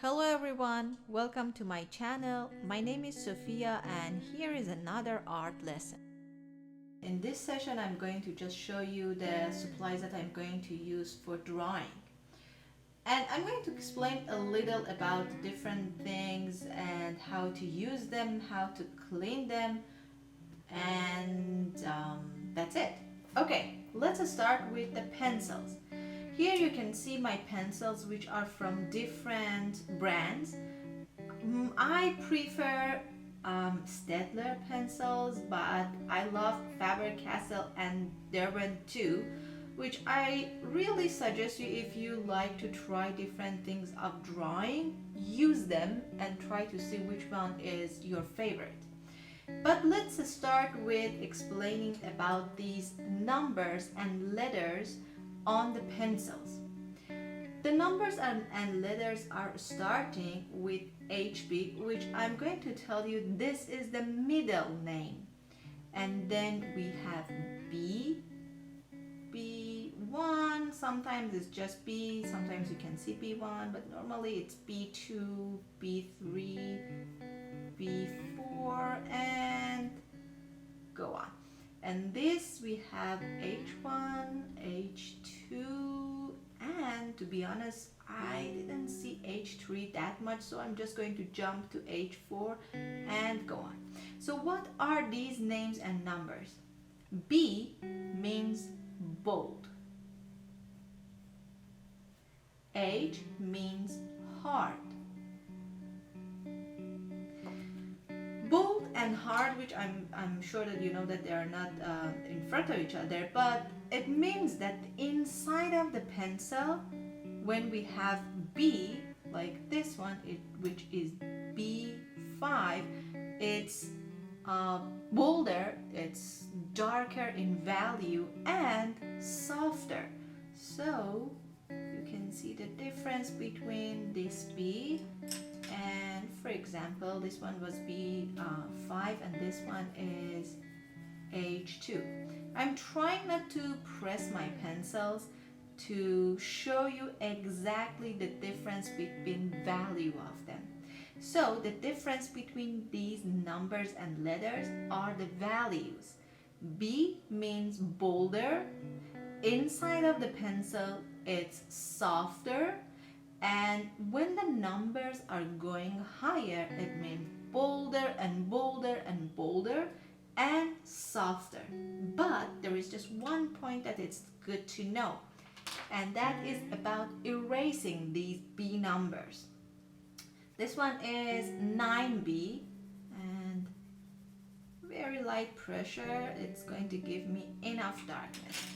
Hello everyone, welcome to my channel. My name is Sophia and here is another art lesson. In this session I'm going to just show you the supplies that I'm going to use for drawing. And I'm going to explain a little about different things and how to use them, how to clean them, and that's it. Okay, let's start with the pencils. Here you can see my pencils, which are from different brands. I prefer Staedtler pencils, but I love Faber-Castell and Derwent too, which I really suggest you, if you like to try different things of drawing, use them and try to see which one is your favorite. But let's start with explaining about these numbers and letters on the pencils. The numbers and letters are starting with HB, which I'm going to tell you this is the middle name. And then we have B, B1, sometimes it's just B, sometimes you can see B1, but normally it's B2, B3, B4, and go on. And this we have H1, H2, and to be honest, I didn't see H3 that much, so I'm just going to jump to H4 and go on. So what are these names and numbers? B means bold. H means hard. Bold and hard, which I'm sure that you know that they are not in front of each other, but it means that inside of the pencil, when we have B, like this one, which is B5, it's bolder, it's darker in value and softer. So you can see the difference between this B and, for example, this one was B5 and this one is H2. I'm trying not to press my pencils to show you exactly the difference between value of them. So the difference between these numbers and letters are the values. B means bolder. Inside of the pencil, it's softer. And when the numbers are going higher, it means bolder and bolder and bolder and softer. But there is just one point that it's good to know, and that is about erasing these B numbers. This one is 9B, and very light pressure. It's going to give me enough darkness.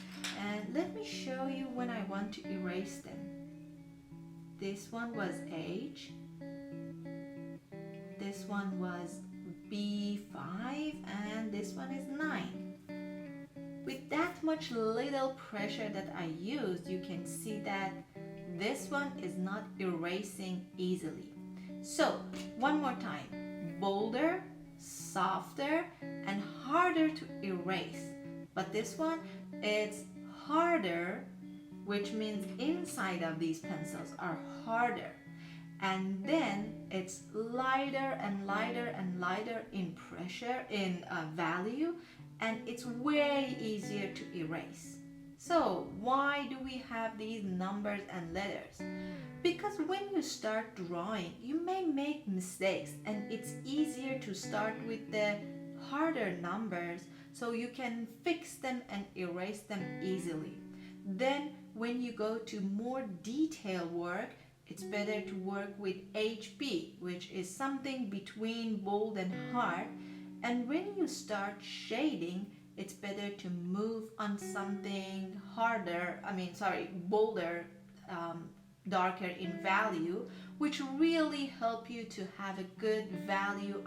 And let me show you when I want to erase them. This one was H, this one was B5, and this one is 9. With that much little pressure that I used, you can see that this one is not erasing easily. So, one more time, bolder, softer, and harder to erase. But this one, it's harder, which means inside of these pencils are harder. And then it's lighter and lighter and lighter in pressure, in value, and it's way easier to erase. So why do we have these numbers and letters? Because when you start drawing, you may make mistakes, and it's easier to start with the harder numbers so you can fix them and erase them easily. Then when you go to more detailed work, it's better to work with HB, which is something between bold and hard. And when you start shading, it's better to move on something bolder, darker in value, which really help you to have a good value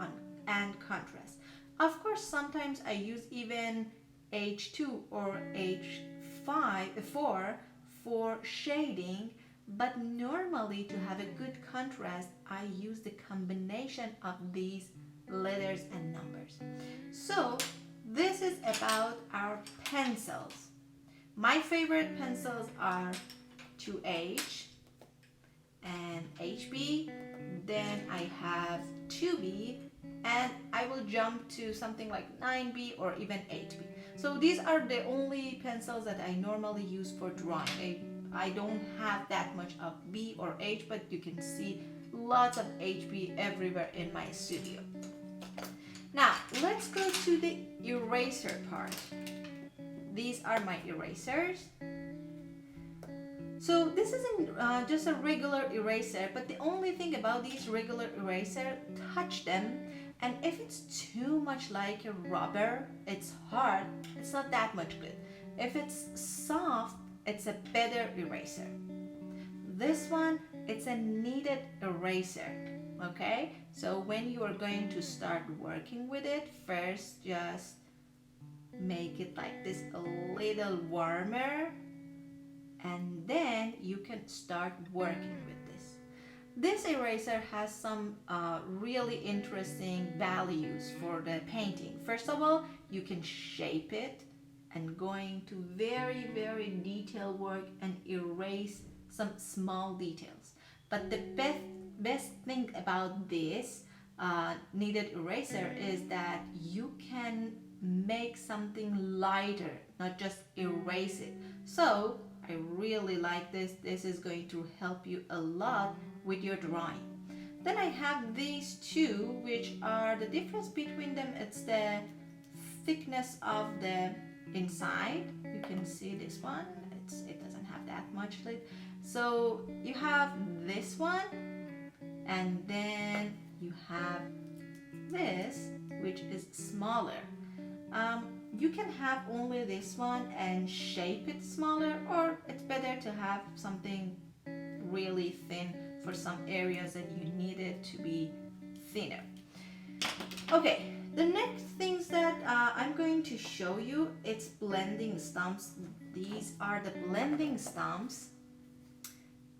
and contrast. Of course, sometimes I use even H2 or H4 for shading, but normally to have a good contrast, I use the combination of these letters and numbers. So this is about our pencils. My favorite pencils are 2H and HB 2B, and I will jump to something like 9B or even 8B. So these are the only pencils that I normally use for drawing. I don't have that much of B or H, but you can see lots of HB everywhere in my studio. Now let's go to the eraser part. These are my erasers. So this isn't just a regular eraser, but the only thing about these regular eraser, touch them, and if it's too much like a rubber, it's hard, it's not that much good. If it's soft, it's a better eraser. This one, it's a kneaded eraser, okay? So when you are going to start working with it, first just make it like this a little warmer, and then you can start working with this. This eraser has some really interesting values for the painting. First of all, you can shape it and going to very, very detailed work and erase some small details. But the best thing about this kneaded eraser is that you can make something lighter, not just erase it. So I really like this. This is going to help you a lot with your drawing. Then I have these two, which are the difference between them. It's the thickness of the inside. You can see this one. It doesn't have that much lid. So you have this one, and then you have this, which is smaller. You can have only this one and shape it smaller, or it's better to have something really thin for some areas that you need it to be thinner. Okay, the next things that I'm going to show you, it's blending stumps. These are the blending stumps,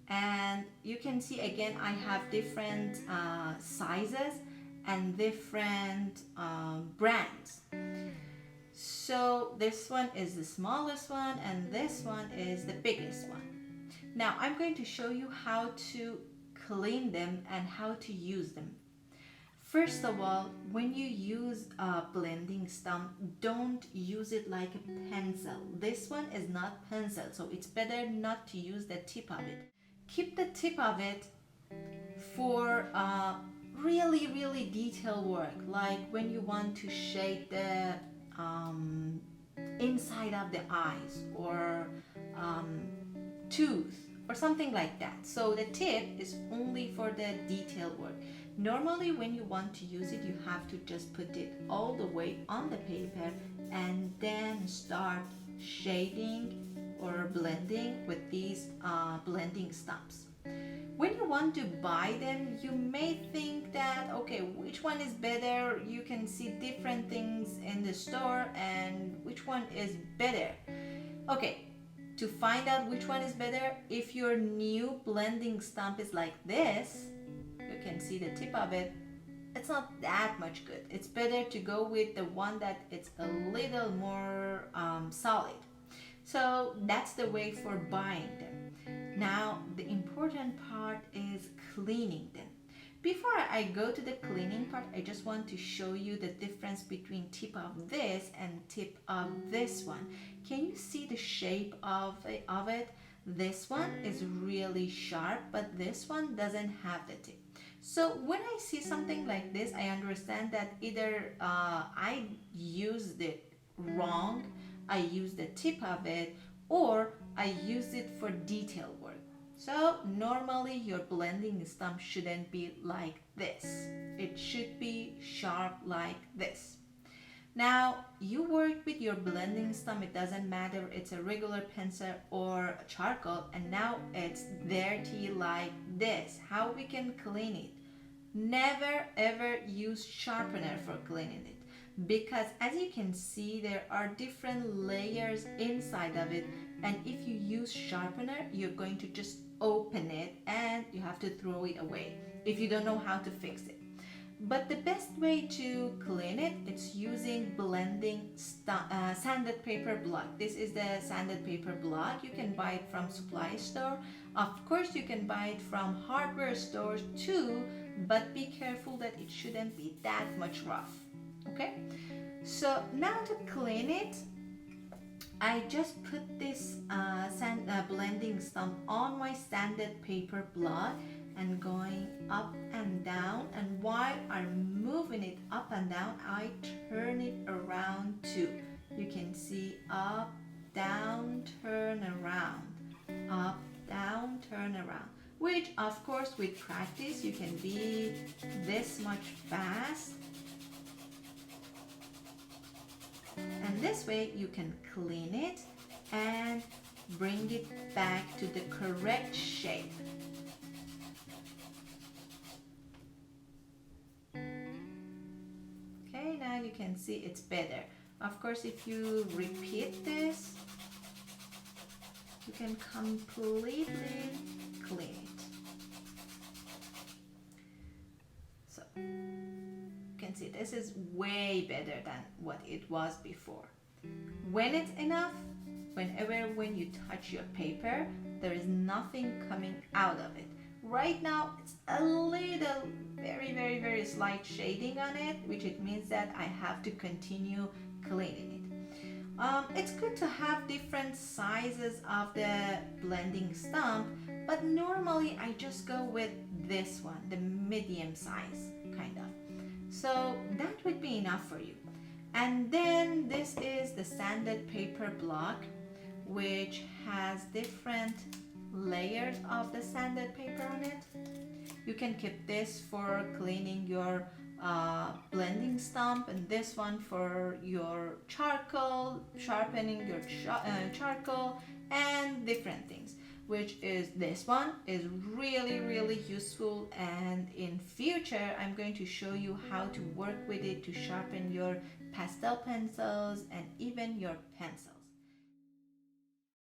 and you can see again I have different sizes and different brands. So this one is the smallest one and this one is the biggest one. Now I'm going to show you how to clean them and how to use them. First of all, when you use a blending stump, don't use it like a pencil. This one is not pencil, so it's better not to use the tip of it. Keep the tip of it for really, really detailed work, like when you want to shade the inside of the eyes or tooth or something like that. So the tip is only for the detailed work. Normally when you want to use it, you have to just put it all the way on the paper and then start shading or blending with these blending stumps. When you want to buy them, you may think that, okay, which one is better? You can see different things in the store and which one is better. Okay, to find out which one is better, if your new blending stump is like this, you can see the tip of it, it's not that much good. It's better to go with the one that it's a little more solid. So that's the way for buying them. Now the important part is cleaning them. Before I go to the cleaning part, I just want to show you the difference between tip of this and tip of this one. Can you see the shape of it? This one is really sharp, but this one doesn't have the tip. So when I see something like this, I understand that either I used it wrong, I used the tip of it, or I used it for detail work. So normally your blending stump shouldn't be like this. It should be sharp like this. Now you work with your blending stump, it doesn't matter it's a regular pencil or a charcoal, and now it's dirty like this. How we can clean it? Never ever use sharpener for cleaning it, because as you can see there are different layers inside of it, and if you use sharpener you're going to just open it and you have to throw it away if you don't know how to fix it. But the best way to clean it, it's using blending sanded paper block. This is the sanded paper block. You can buy it from supply store. Of course you can buy it from hardware stores too, but be careful that it shouldn't be that much rough. Okay, so now to clean it, I just put this blending stump on my sanded paper block and going up and down, and while I'm moving it up and down, I turn it around too. You can see up, down, turn around, up, down, turn around, which of course with practice you can be this much fast. And this way you can clean it and bring it back to the correct shape. Okay, now you can see it's better. Of course, if you repeat this, you can completely clean it. So you can see this is way better than what it was before. When it's enough, when you touch your paper, there is nothing coming out of it. Right now it's a little very slight shading on it, which it means that I have to continue cleaning it. It's good to have different sizes of the blending stump, but normally I just go with this one, the medium size kind of. So that would be enough for you. And then this is the sanded paper block, which has different layers of the sanded paper on it. You can keep this for cleaning your blending stump, and this one for your charcoal, sharpening your charcoal, and different things, which is this one is really useful. And in future I'm going to show you how to work with it to sharpen your pastel pencils and even your pencils.